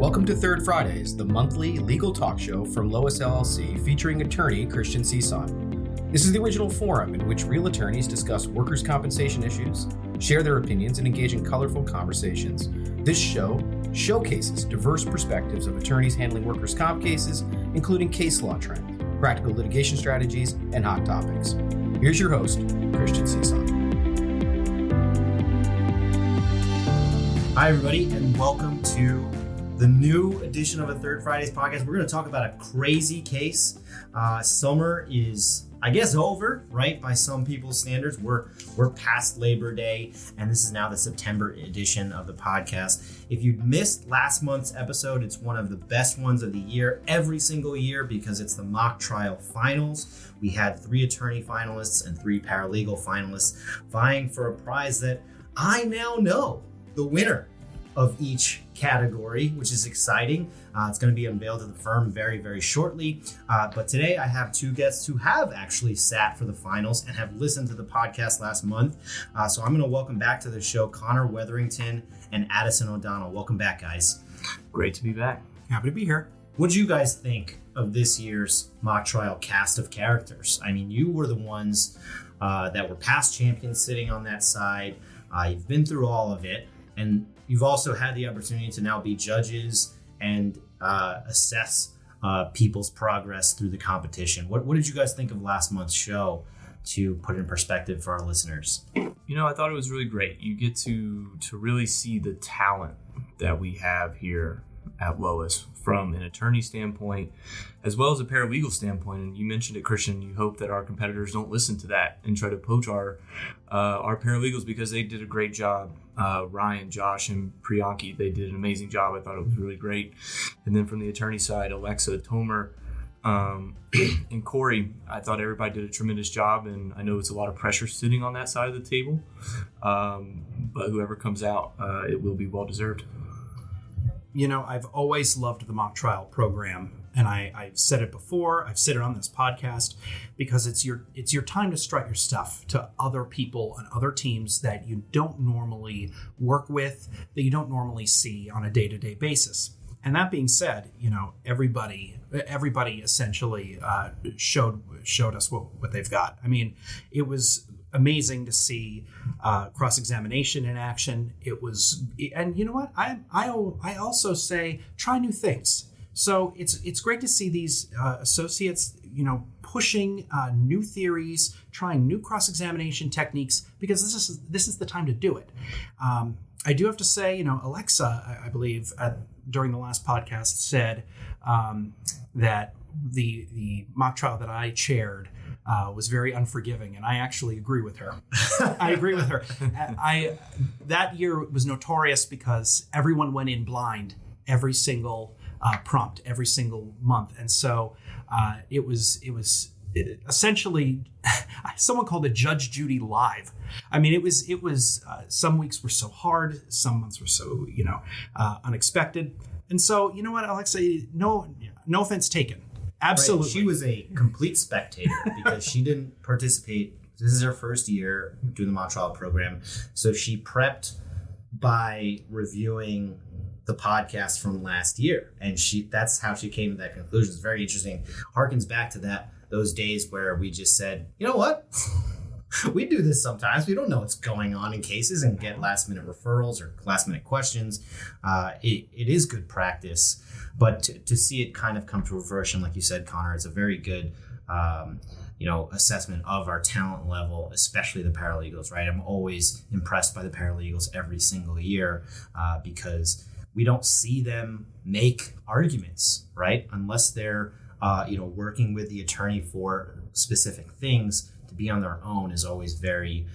Welcome to Third Fridays, the monthly legal talk show from LOIS LLC featuring attorney Christian Cison. This is the original forum in which real attorneys discuss workers' compensation issues, share their opinions, and engage in colorful conversations. This show showcases diverse perspectives of attorneys handling workers' comp cases, including case law trends, practical litigation strategies, and hot topics. Here's your host, Christian Cison. Hi, everybody, and welcome to the new edition of a Third Fridays podcast. We're going to talk about a crazy case. Summer is, I guess, over, right? By some people's standards. We're past Labor Day, and this is now the September edition of the podcast. If you missed last month's episode, it's one of the best ones of the year, every single year, because it's the mock trial finals. We had 3 attorney finalists and 3 paralegal finalists vying for a prize that I now know the winner of each category, which is exciting. It's going to be unveiled to the firm very, very shortly. But today I have 2 guests who have actually sat for the finals and have listened to the podcast last month. So I'm going to welcome back to the show Connor Wetherington and Addison O'Donnell. Welcome back, guys. Great to be back. Happy to be here. What do you guys think of this year's mock trial cast of characters? I mean, you were the ones that were past champions sitting on that side. You've been through all of it. And you've also had the opportunity to now be judges and assess people's progress through the competition. What did you guys think of last month's show, to put it in perspective for our listeners? You know, I thought it was really great. You get to really see the talent that we have here at LOIS from an attorney standpoint as well as a paralegal standpoint. And you mentioned it, Christian, you hope that our competitors don't listen to that and try to poach our paralegals, because they did a great job. Ryan, Josh, and Priyanki, they did an amazing job. I thought it was really great. And then from the attorney side, Alexa, Tomer, and Corey, I thought everybody did a tremendous job, and I know it's a lot of pressure sitting on that side of the table, but whoever comes out, it will be well deserved. You know, I've always loved the mock trial program, and I've said it before, I've said it on this podcast, because it's your time to strut your stuff to other people and other teams that you don't normally work with, that you don't normally see on a day-to-day basis. And that being said, you know, everybody essentially showed us what they've got. I mean, it was amazing to see cross-examination in action. It was, and you know what? I also say try new things. So it's great to see these associates, you know, pushing new theories, trying new cross-examination techniques, because this is the time to do it. I do have to say, you know, Alexa, I believe during the last podcast said that the mock trial that I chaired was very unforgiving, and I actually agree with her. I agree with her. That year was notorious because everyone went in blind every single prompt, every single month, and so it was essentially someone called it Judge Judy live. I mean, it was some weeks were so hard, some months were so unexpected, and so you know what, Alexa, no offense taken. Absolutely. Right. She was a complete spectator because she didn't participate. This is her first year doing the mock trial program. So she prepped by reviewing the podcast from last year. And that's how she came to that conclusion. It's very interesting. Harkens back to those days where we just said, you know what? We do this sometimes. We don't know what's going on in cases and get last minute referrals or last minute questions. It is good practice. But to see it kind of come to fruition, like you said, Connor, it's a very good, assessment of our talent level, especially the paralegals, right? I'm always impressed by the paralegals every single year because we don't see them make arguments, right? Unless they're, working with the attorney for specific things. To be on their own is always very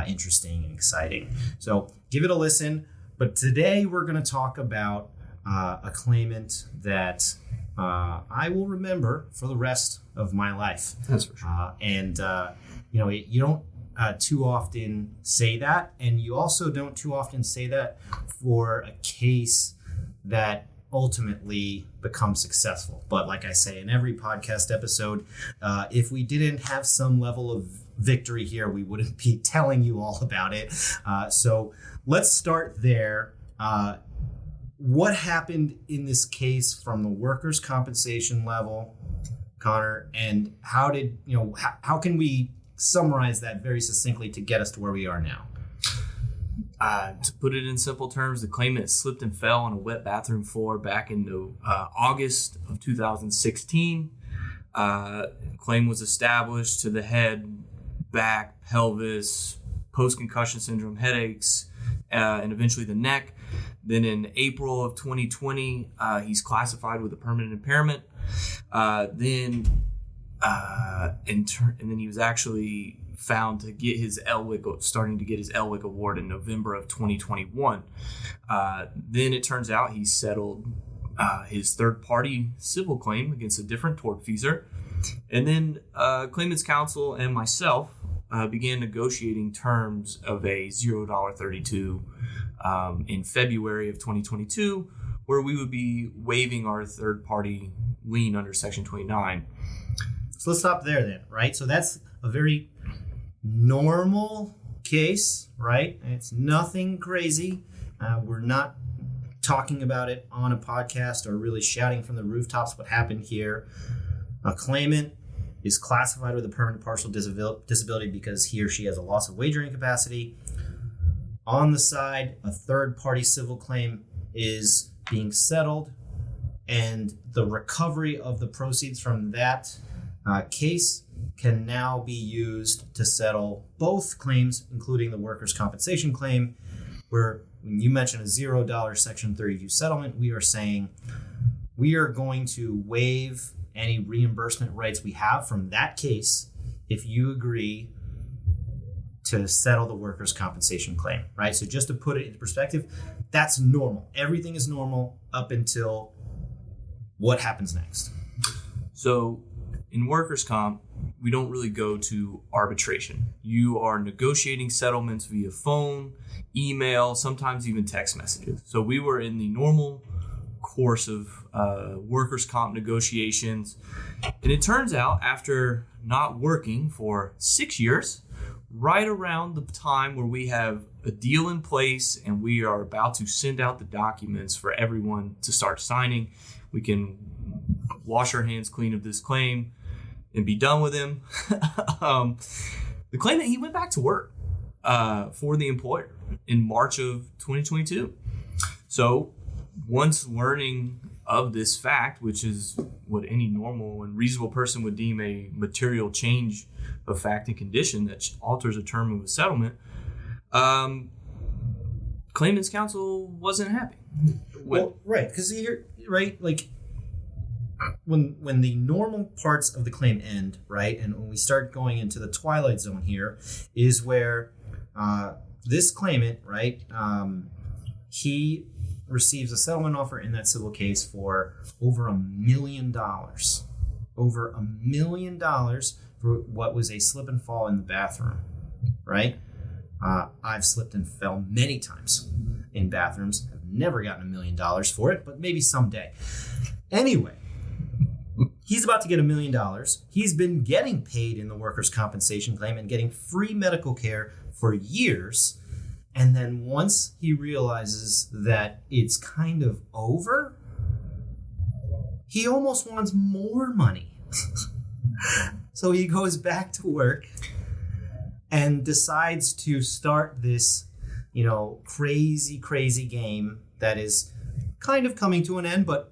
interesting and exciting. So give it a listen. But today we're going to talk about a claimant that I will remember for the rest of my life. That's for sure. You don't too often say that. And you also don't too often say that for a case that ultimately becomes successful. But like I say in every podcast episode, if we didn't have some level of victory here, we wouldn't be telling you all about it. So let's start there. what happened in this case from the workers' compensation level, Connor, and how can we summarize that very succinctly to get us to where we are now? To put it in simple terms, the claimant slipped and fell on a wet bathroom floor back in August of 2016. Claim was established to the head, back, pelvis, post-concussion syndrome, headaches, and eventually the neck. Then in April of 2020, he's classified with a permanent impairment. And then he was actually found to get his starting to get his LWIC award in November of 2021. Then it turns out he settled his third-party civil claim against a different tortfeasor. And then claimant's counsel and myself began negotiating terms of a $0.32 in February of 2022, where we would be waiving our third-party lien under Section 29. So let's stop there then, right? So that's a very normal case, right? It's nothing crazy. We're not talking about it on a podcast or really shouting from the rooftops what happened here. A claimant is classified with a permanent partial disability because he or she has a loss of wage earning capacity. On the side, a third-party civil claim is being settled, and the recovery of the proceeds from that case can now be used to settle both claims, including the workers' compensation claim, where when you mention a $0 Section 32 settlement, we are saying we are going to waive any reimbursement rights we have from that case if you agree to settle the workers' compensation claim, right? So just to put it into perspective, that's normal. Everything is normal up until what happens next. So in workers' comp, we don't really go to arbitration. You are negotiating settlements via phone, email, sometimes even text messages. So we were in the normal course of workers' comp negotiations. And it turns out, after not working for 6 years, right around the time where we have a deal in place and we are about to send out the documents for everyone to start signing, we can wash our hands clean of this claim and be done with him. The claimant, he went back to work for the employer in March of 2022. So once learning of this fact, which is what any normal and reasonable person would deem a material change of fact and condition that alters a term of a settlement, claimant's counsel wasn't happy. Well, right, because you're right, like when the normal parts of the claim end, right, and when we start going into the twilight zone here, is where this claimant, right, he receives a settlement offer in that civil case for over $1 million. Over $1 million for what was a slip and fall in the bathroom, right? I've slipped and fell many times in bathrooms. I've never gotten $1 million for it, but maybe someday. Anyway, he's about to get $1 million. He's been getting paid in the workers' compensation claim and getting free medical care for years. And then once he realizes that it's kind of over, he almost wants more money. So he goes back to work and decides to start this, crazy game that is kind of coming to an end, but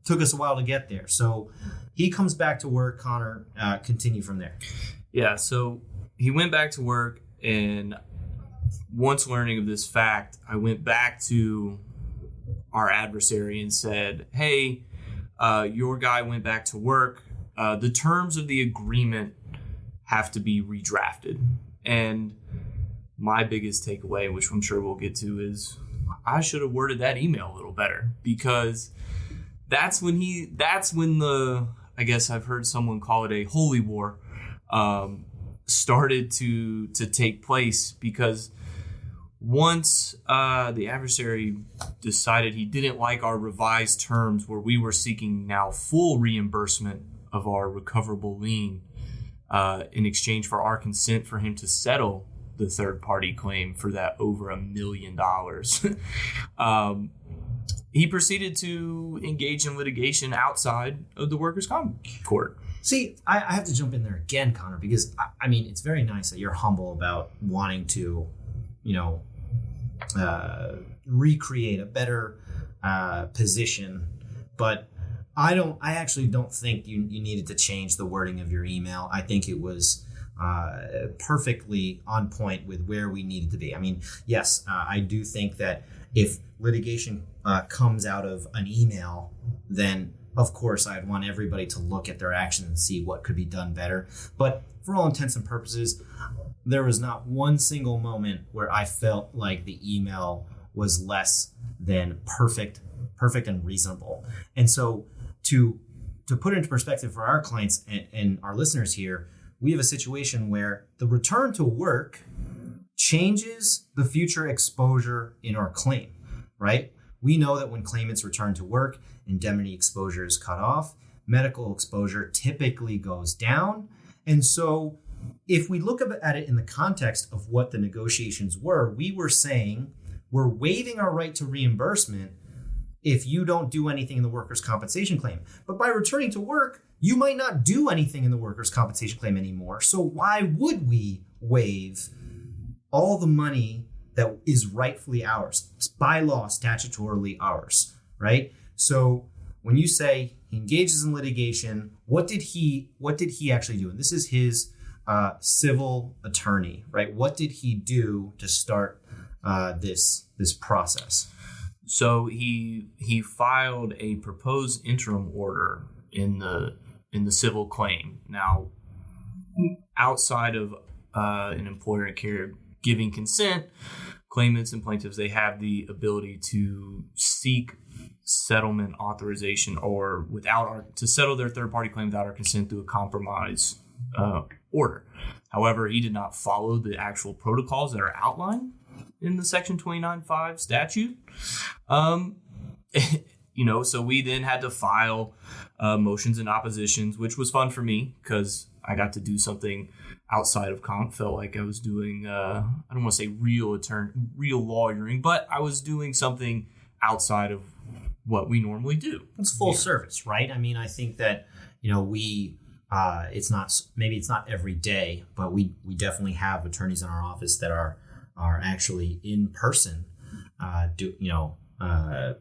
took us a while to get there. So he comes back to work. Connor, continue from there. Yeah, so he went back to work, and once learning of this fact, I went back to our adversary and said, hey, your guy went back to work. The terms of the agreement have to be redrafted. And my biggest takeaway, which I'm sure we'll get to, is I should have worded that email a little better, because that's when the, I guess I've heard someone call it a holy war, started to take place, because once the adversary decided he didn't like our revised terms, where we were seeking now full reimbursement of our recoverable lien in exchange for our consent for him to settle the third-party claim for that over $1 million. he proceeded to engage in litigation outside of the workers' comp court. See, I have to jump in there again, Connor, because I mean, it's very nice that you're humble about wanting to, recreate a better position. But I actually don't think you needed to change the wording of your email. I think it was perfectly on point with where we needed to be. I mean, yes, I do think that if litigation comes out of an email, then of course I'd want everybody to look at their actions and see what could be done better. But for all intents and purposes, there was not one single moment where I felt like the email was less than perfect and reasonable. And so to put it into perspective for our clients and our listeners here, we have a situation where the return to work changes the future exposure in our claim, right? We know that when claimants return to work, indemnity exposure is cut off, medical exposure typically goes down. And so if we look at it in the context of what the negotiations were, we were saying we're waiving our right to reimbursement if you don't do anything in the workers' compensation claim. But by returning to work, you might not do anything in the workers' compensation claim anymore. So why would we waive all the money that is rightfully ours? It's by law, statutorily ours, right? So when you say he engages in litigation, what did he actually do? And this is his civil attorney, right? What did he do to start this process? So he filed a proposed interim order in the civil claim. Now, outside of an employer and carrier giving consent, claimants and plaintiffs, they have the ability to seek settlement authorization or to settle their third-party claim without our consent through a compromise order. However, he did not follow the actual protocols that are outlined in the Section 29.5 statute. So we then had to file motions and oppositions, which was fun for me because I got to do something outside of comp. Felt like I was doing, I don't want to say real lawyering, but I was doing something outside of what we normally do. It's full service, right? I mean, I think that, it's not every day, but we definitely have attorneys in our office that are actually in person,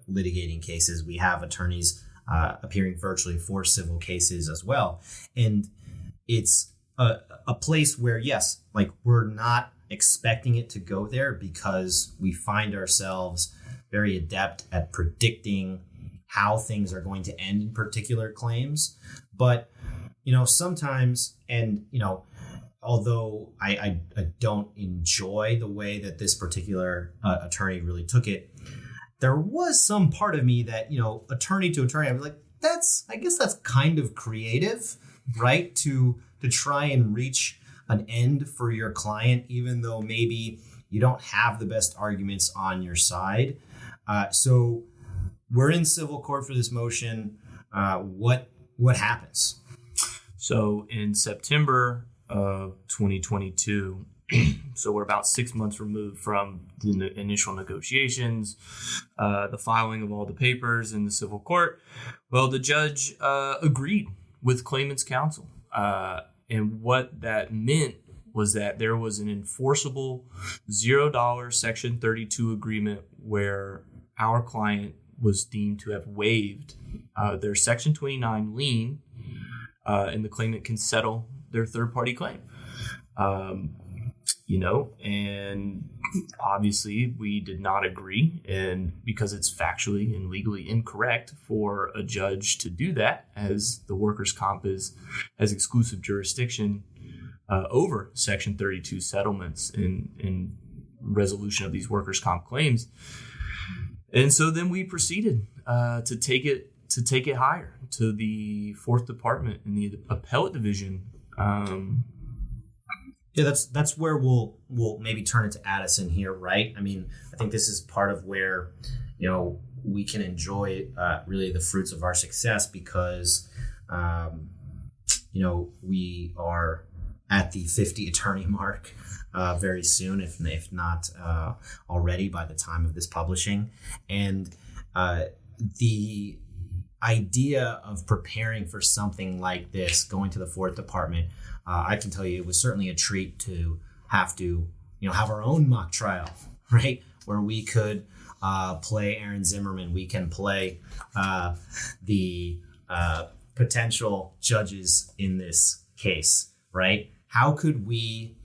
litigating cases. We have attorneys appearing virtually for civil cases as well. And it's a place where, yes, like we're not expecting it to go there because we find ourselves very adept at predicting how things are going to end in particular claims. But, sometimes, and, although I don't enjoy the way that this particular attorney really took it, there was some part of me that, attorney to attorney, I was like, I guess that's kind of creative, right? To try and reach an end for your client, even though maybe you don't have the best arguments on your side. So we're in civil court for this motion. What happens? So in September of 2022, so we're about 6 months removed from the initial negotiations, the filing of all the papers in the civil court. Well, the judge agreed with claimant's counsel. And what that meant was that there was an enforceable $0 Section 32 agreement where our client was deemed to have waived their Section 29 lien, and the claimant can settle their third-party claim. And obviously we did not agree, and because it's factually and legally incorrect for a judge to do that, as the workers' comp has exclusive jurisdiction over Section 32 settlements in resolution of these workers' comp claims. And so then we proceeded to take it higher to the Fourth Department in the Appellate Division. Yeah, that's where we'll maybe turn it to Addison here, right? I mean, I think this is part of where, we can enjoy really the fruits of our success because, we are at the 50 attorney mark very soon, if not already by the time of this publishing. And the idea of preparing for something like this, going to the Fourth Department, I can tell you it was certainly a treat to have to, have our own mock trial, right? Where we could play Aaron Zimmerman. We can play the potential judges in this case, right? How could we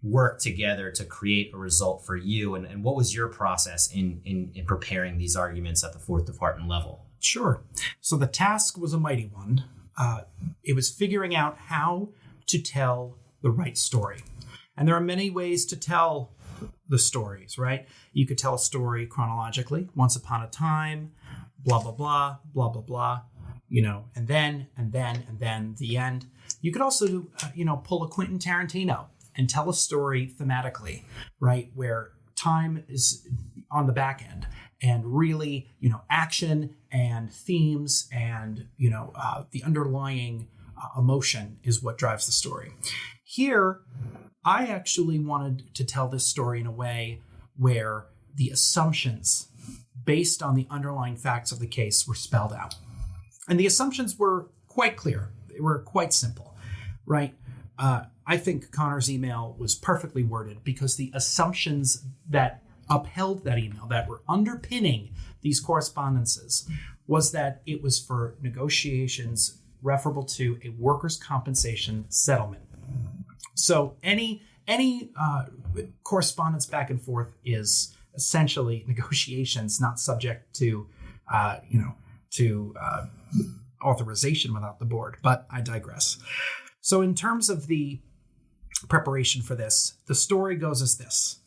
work together to create a result for you? And what was your process in preparing these arguments at the Fourth Department level? Sure. So the task was a mighty one. It was figuring out how to tell the right story. And there are many ways to tell the stories, right? You could tell a story chronologically, once upon a time, blah, blah, blah, blah, blah, blah, and then the end. You could also, pull a Quentin Tarantino and tell a story thematically, right? Where time is on the back end and really, action and themes and, the underlying emotion is what drives the story. Here, I actually wanted to tell this story in a way where the assumptions based on the underlying facts of the case were spelled out. And the assumptions were quite clear. They were quite simple, right? I think Connor's email was perfectly worded because the assumptions that upheld that email, that were underpinning these correspondences, was that it was for negotiations referable to a workers' compensation settlement. So any correspondence back and forth is essentially negotiations, not subject to authorization without the board. But I digress. So in terms of the preparation for this, the story goes as this.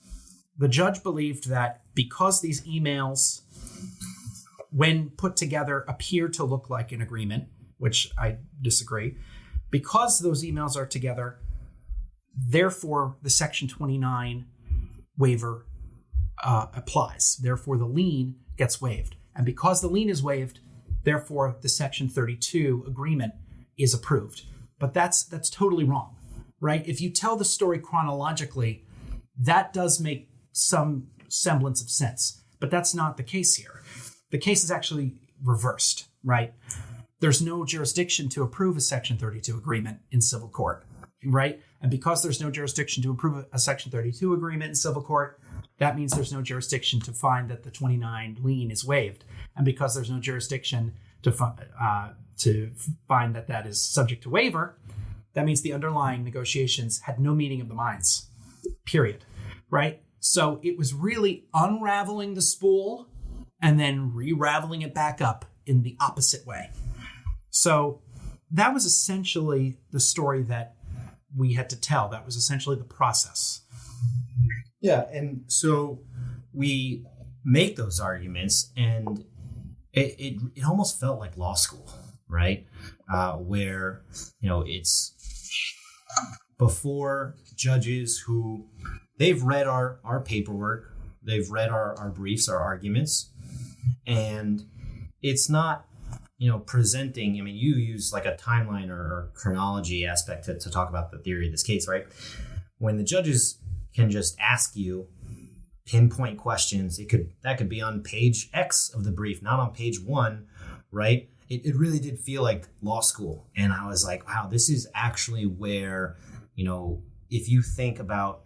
The judge believed that because these emails, when put together, appear to look like an agreement, which I disagree, because those emails are together, therefore the Section 29 waiver applies. Therefore, the lien gets waived. And because the lien is waived, therefore the Section 32 agreement is approved. But that's totally wrong, right? If you tell the story chronologically, that does make some semblance of sense. But that's not the case here. The case is actually reversed, right? There's no jurisdiction to approve a Section 32 agreement in civil court, right? And because there's no jurisdiction to approve a Section 32 agreement in civil court, that means there's no jurisdiction to find that the 29 lien is waived. And because there's no jurisdiction to find that that is subject to waiver, that means the underlying negotiations had no meeting of the minds, period, right? So it was really unraveling the spool and then re-raveling it back up in the opposite way. So that was essentially the story that we had to tell. That was essentially the process. Yeah, and so we make those arguments, and it almost felt like law school, right? Where, it's before judges who they've read our paperwork, they've read our briefs, our arguments, and it's not, presenting. I mean, you use like a timeline or chronology aspect to talk about the theory of this case, right? When the judges can just ask you pinpoint questions, that could be on page X of the brief, not on page 1, right? It really did feel like law school. And I was like, wow, this is actually where, if you think about,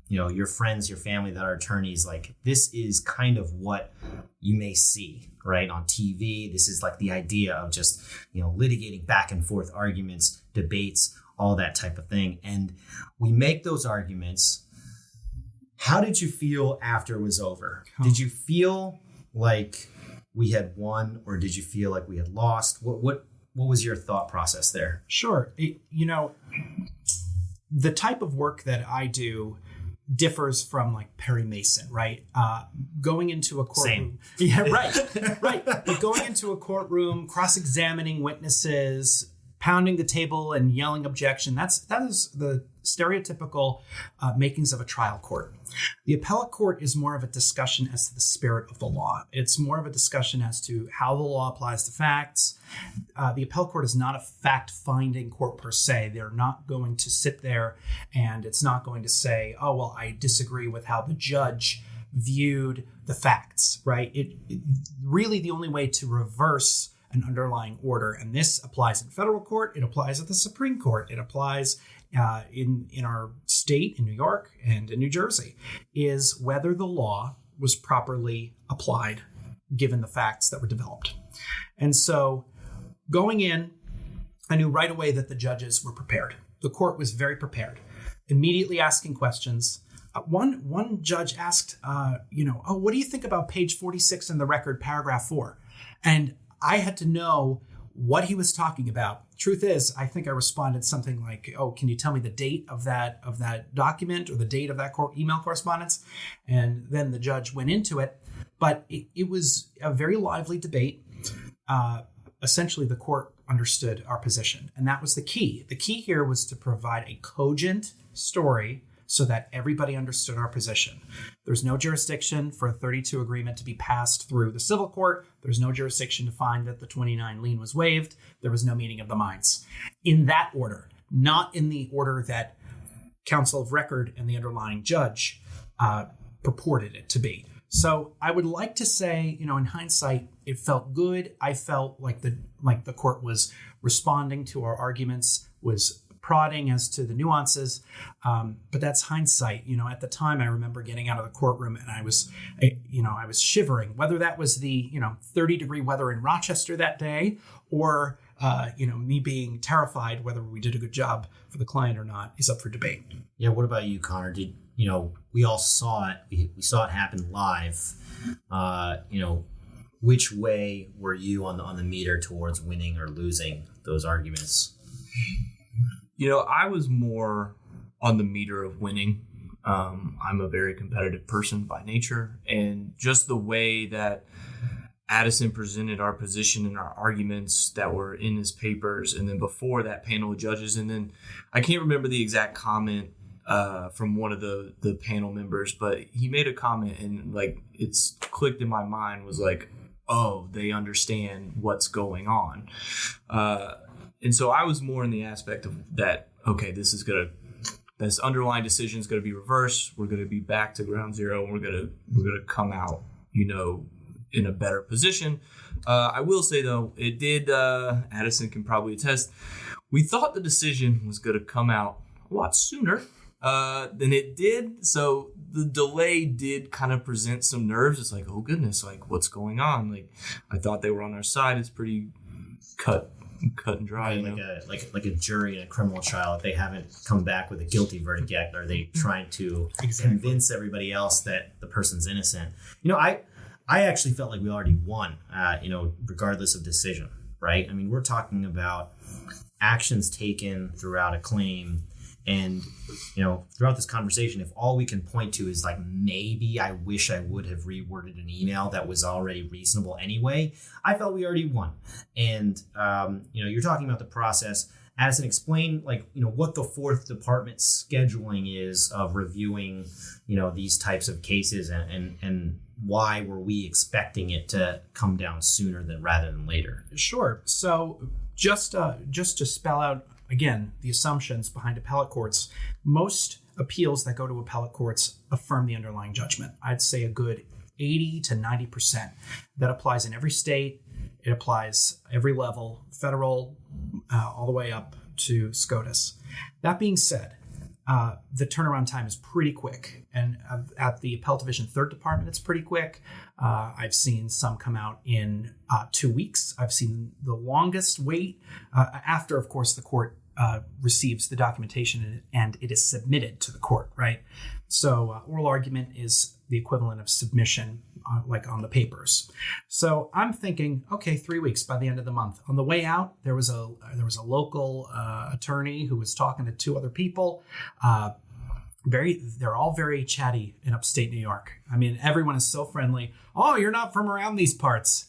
your friends, your family that are attorneys, like this is kind of what you may see, right, on TV. This is like the idea of just, litigating back and forth arguments, debates, all that type of thing. And we make those arguments. How did you feel after it was over? Did you feel like we had won, or did you feel like we had lost? What was your thought process there? Sure. The type of work that I do differs from like Perry Mason, right? Going into a courtroom. Same. Yeah, right. Right. But going into a courtroom, cross-examining witnesses, pounding the table and yelling objection, that is the stereotypical makings of a trial court. The appellate court is more of a discussion as to the spirit of the law. It's more of a discussion as to how the law applies to facts. The appellate court is not a fact-finding court per se. They're not going to sit there and it's not going to say, oh, well, I disagree with how the judge viewed the facts, right? It really the only way to reverse an underlying order, and this applies in federal court, it applies at the Supreme Court, it applies in our state, in New York and in New Jersey, is whether the law was properly applied given the facts that were developed. And so going in, I knew right away that the judges were prepared. The court was very prepared, immediately asking questions. One judge asked, what do you think about page 46 in the record, paragraph 4? And I had to know what he was talking about. Truth is, I think I responded something like, can you tell me the date of that document or the date of that email correspondence? And then the judge went into it. But it was a very lively debate. Essentially, the court understood our position. And that was the key. The key here was to provide a cogent story so that everybody understood our position. There's no jurisdiction for a 32 agreement to be passed through the civil court. There's no jurisdiction to find that the 29 lien was waived. There was no meeting of the minds. In that order, not in the order that counsel of record and the underlying judge purported it to be. So I would like to say, in hindsight, it felt good. I felt like the court was responding to our arguments, was prodding as to the nuances, but that's hindsight. At the time, I remember getting out of the courtroom and I was shivering. Whether that was the 30-degree weather in Rochester that day, or me being terrified whether we did a good job for the client or not, is up for debate. Yeah. What about you, Connor? We all saw it. We saw it happen live. Which way were you on the meter towards winning or losing those arguments? I was more on the meter of winning. I'm a very competitive person by nature, and just the way that Addison presented our position and our arguments that were in his papers, and then before that panel of judges, and then I can't remember the exact comment from one of the panel members, but he made a comment and it's clicked in my mind, was like, oh, they understand what's going on. And so I was more in the aspect of that, okay, this underlying decision is going to be reversed. We're going to be back to ground zero, and we're going to come out, in a better position. I will say, though, it did, Addison can probably attest, we thought the decision was going to come out a lot sooner than it did. So the delay did kind of present some nerves. It's like, oh, goodness, what's going on? I thought they were on our side. It's pretty cut and dry. Right, like a jury in a criminal trial, if they haven't come back with a guilty verdict yet, are they trying to convince everybody else that the person's innocent? I actually felt like we already won, regardless of decision, right? I mean, we're talking about actions taken throughout a claim. And, throughout this conversation, if all we can point to is maybe I wish I would have reworded an email that was already reasonable anyway, I felt we already won. And, you're talking about the process. Addison, explain what the fourth department scheduling is of reviewing, these types of cases, and why were we expecting it to come down sooner rather than later? Sure. So just to spell out again the assumptions behind appellate courts, most appeals that go to appellate courts affirm the underlying judgment. I'd say a good 80 to 90%. That applies in every state. It applies every level, federal, all the way up to SCOTUS. That being said, the turnaround time is pretty quick. And at the Appellate Division 3rd Department, it's pretty quick. I've seen some come out in 2 weeks. I've seen the longest wait after, of course, the court receives the documentation and it is submitted to the court, right? So oral argument is the equivalent of submission, on the papers. So I'm thinking, okay, 3 weeks by the end of the month. On the way out, there was a local attorney who was talking to two other people. They're all very chatty in upstate New York. I mean, everyone is so friendly. Oh, you're not from around these parts.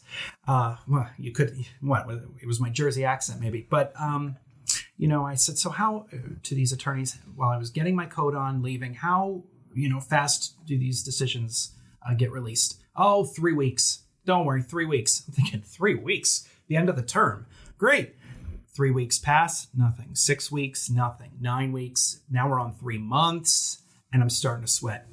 Well, you could, it was my Jersey accent maybe. But, I said, so how, to these attorneys, while I was getting my coat on, leaving, how, fast do these decisions get released? Oh, 3 weeks. Don't worry, 3 weeks. I'm thinking 3 weeks, the end of the term. Great. 3 weeks pass, nothing. 6 weeks, nothing. 9 weeks. Now we're on 3 months, and I'm starting to sweat.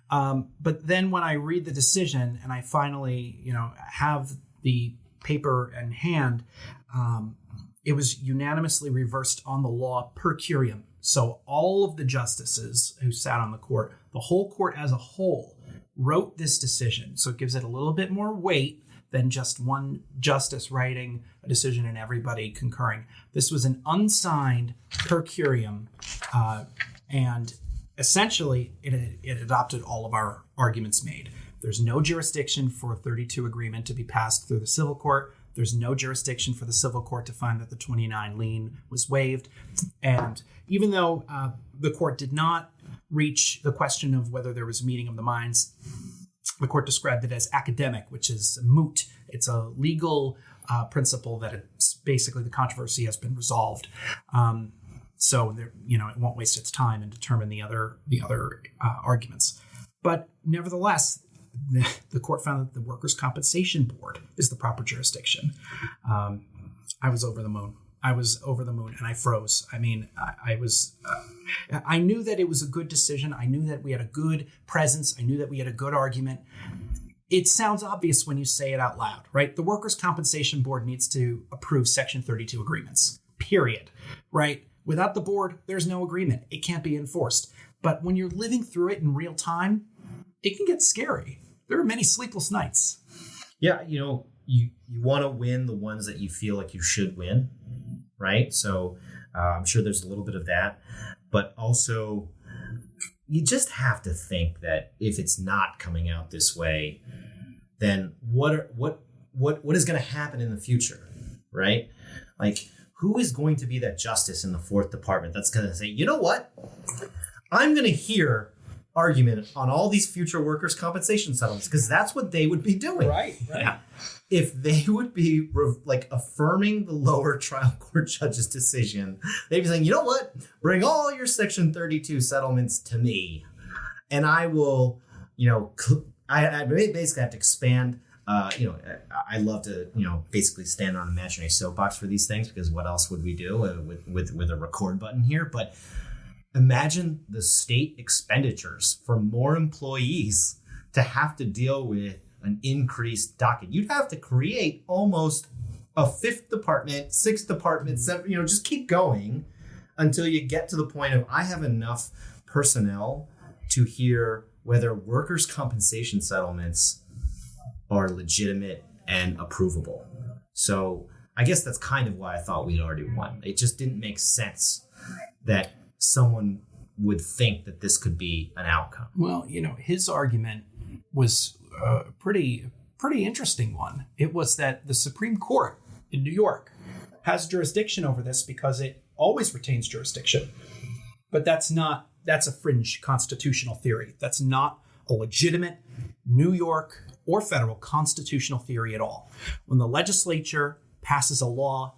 But then when I read the decision and I finally, have the paper in hand, it was unanimously reversed on the law per curiam. So all of the justices who sat on the court, the whole court as a whole, wrote this decision. So it gives it a little bit more weight than just one justice writing a decision and everybody concurring. This was an unsigned per curiam, and essentially it adopted all of our arguments made. There's no jurisdiction for a 32 agreement to be passed through the civil court. There's no jurisdiction for the civil court to find that the 29 lien was waived. And even though the court did not reach the question of whether there was a meeting of the minds, the court described it as academic, which is moot. It's a legal principle that it's basically the controversy has been resolved. So there, it won't waste its time and determine the other arguments. But nevertheless, the court found that the Workers' Compensation Board is the proper jurisdiction. I was over the moon. And I froze. I mean, I knew that it was a good decision. I knew that we had a good presence. I knew that we had a good argument. It sounds obvious when you say it out loud, right? The Workers' Compensation Board needs to approve Section 32 agreements, period, right? Without the board, there's no agreement. It can't be enforced. But when you're living through it in real time, it can get scary. There are many sleepless nights. Yeah, you want to win the ones that you feel like you should win, right? So I'm sure there's a little bit of that. But also, you just have to think that if it's not coming out this way, then what is going to happen in the future, right? Like, who is going to be that justice in the fourth department that's going to say, you know what? I'm going to hear argument on all these future workers' compensation settlements, because that's what they would be doing. Right. Yeah. If they would be affirming the lower trial court judge's decision, they'd be saying, you know what? Bring all your Section 32 settlements to me, and I will, I basically have to expand. I love to, basically stand on a imaginary soapbox for these things, because what else would we do with a record button here? But imagine the state expenditures for more employees to have to deal with an increased docket. You'd have to create almost a fifth department, sixth department, seven, just keep going until you get to the point of, I have enough personnel to hear whether workers' compensation settlements are legitimate and approvable. So I guess that's kind of why I thought we'd already won. It just didn't make sense that someone would think that this could be an outcome. Well, his argument was a pretty interesting one. It was that the Supreme Court in New York has jurisdiction over this because it always retains jurisdiction. But that's a fringe constitutional theory. That's not a legitimate New York or federal constitutional theory at all. When the legislature passes a law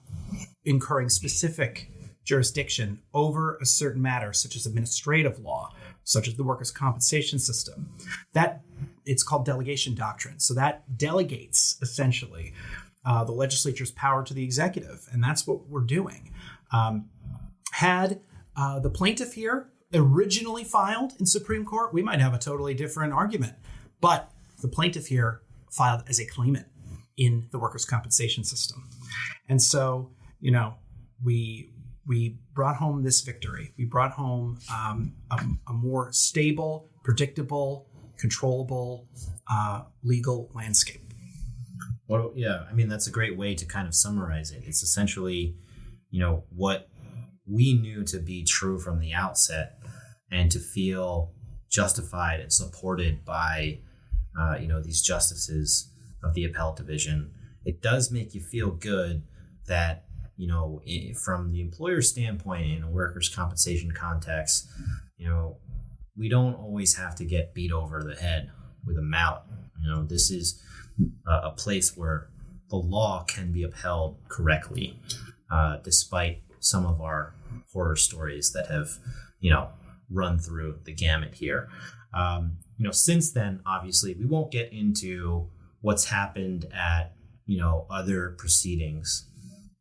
incurring specific jurisdiction over a certain matter, such as administrative law, such as the workers' compensation system, that it's called delegation doctrine. So that delegates essentially the legislature's power to the executive, and that's what we're doing. Had the plaintiff here originally filed in Supreme Court, we might have a totally different argument. But the plaintiff here filed as a claimant in the workers' compensation system. And so, we brought home this victory. We brought home a more stable, predictable, controllable legal landscape. Well, yeah, that's a great way to kind of summarize it. It's essentially, what we knew to be true from the outset, and to feel justified and supported by, these justices of the appellate division. It does make you feel good that, from the employer standpoint in a workers' compensation context, we don't always have to get beat over the head with a mallet. This is a place where the law can be upheld correctly, despite some of our horror stories that have, run through the gamut here. Since then, obviously, we won't get into what's happened at, other proceedings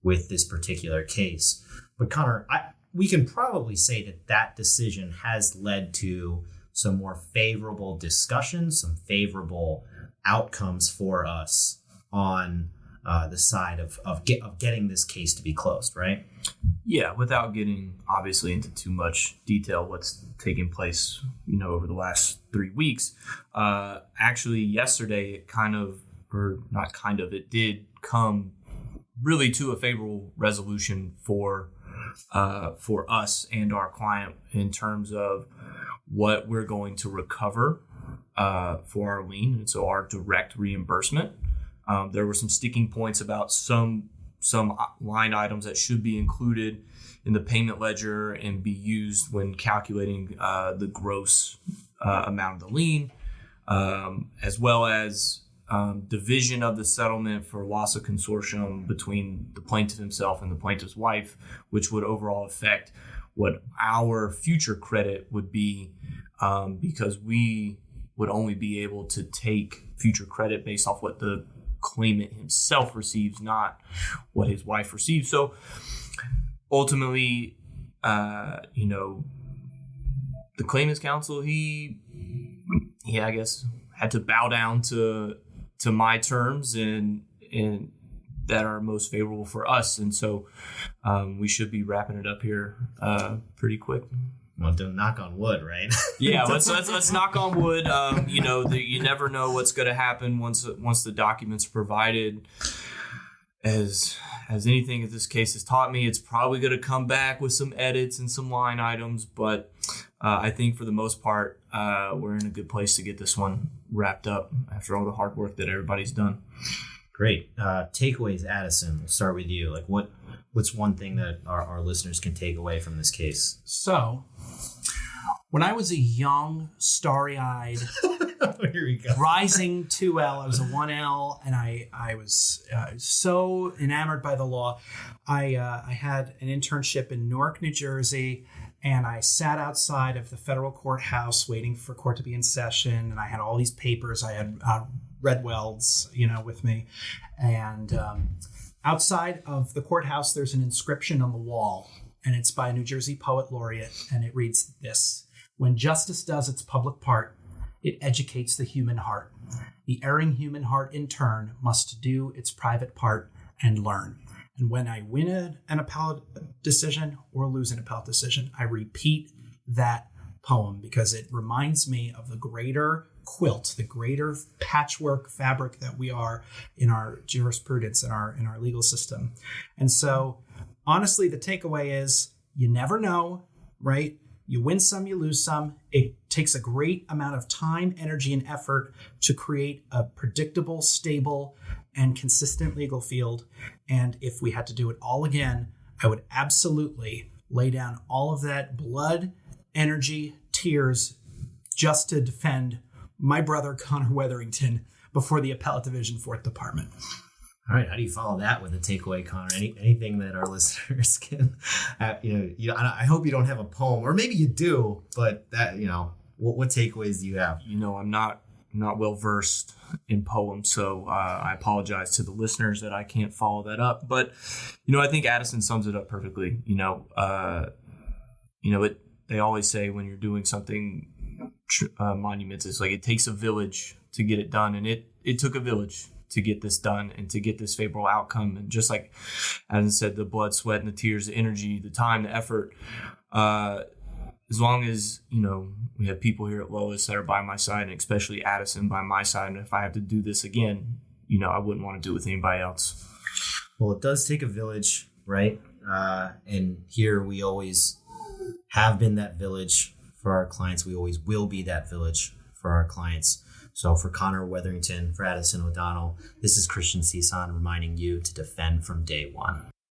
with this particular case. But Connor, we can probably say that decision has led to some more favorable discussions, some favorable outcomes for us on the side of getting this case to be closed, right? Yeah, without getting obviously into too much detail, what's taking place, over the last 3 weeks. Actually, yesterday, it did come really to a favorable resolution for us and our client in terms of what we're going to recover for our lien, and so our direct reimbursement. There were some sticking points about some line items that should be included in the payment ledger and be used when calculating the gross amount of the lien, as well as division of the settlement for loss of consortium between the plaintiff himself and the plaintiff's wife, which would overall affect what our future credit would be, because we would only be able to take future credit based off what the claimant himself receives, not what his wife receives. So ultimately, the claimant's counsel, he I guess had to bow down to my terms and that are most favorable for us, and so we should be wrapping it up here pretty quick. Well, don't knock on wood, right? Yeah, let's knock on wood. You never know what's going to happen once the documents are provided. As anything in this case has taught me, it's probably going to come back with some edits and some line items, but I think for the most part, we're in a good place to get this one wrapped up after all the hard work that everybody's done. Great. Takeaways, Addison. We'll start with you. Like, what's one thing that our listeners can take away from this case? So, when I was a young, starry-eyed, here we go, rising 2L, I was a 1L, and I was so enamored by the law. I had an internship in Newark, New Jersey, and I sat outside of the federal courthouse waiting for court to be in session, and I had all these papers. I had red welds, with me, and outside of the courthouse, there's an inscription on the wall, and it's by a New Jersey poet laureate, and it reads this: "When justice does its public part, it educates the human heart. The erring human heart, in turn, must do its private part and learn. And when I win an appellate decision or lose an appellate decision, I repeat that poem because it reminds me of the greater quilt, the greater patchwork fabric that we are in our jurisprudence, in our legal system." And so, honestly, the takeaway is you never know, right? You win some, you lose some. It takes a great amount of time, energy, and effort to create a predictable, stable, and consistent legal field. And if we had to do it all again, I would absolutely lay down all of that blood, energy, tears just to defend my brother, Connor Wetherington, before the Appellate Division, 4th Department. All right. How do you follow that with a takeaway, Connor? Anything that our listeners can, I hope you don't have a poem, or maybe you do, but that, what takeaways do you have? I'm not well versed in poems, so I apologize to the listeners that I can't follow that up. But, I think Addison sums it up perfectly. They always say when you're doing something monumental, it's like it takes a village to get it done, and it took a village to get this done and to get this favorable outcome. And just like Addison said, the blood, sweat, and the tears, the energy, the time, the effort, as long as, we have people here at LOIS that are by my side, and especially Addison by my side, and if I have to do this again, I wouldn't want to do it with anybody else. Well, it does take a village, right? And here we always have been that village for our clients. We always will be that village for our clients. So for Connor Wetherington, for Addison O'Donnell, this is Christian Cison reminding you to defend from day one.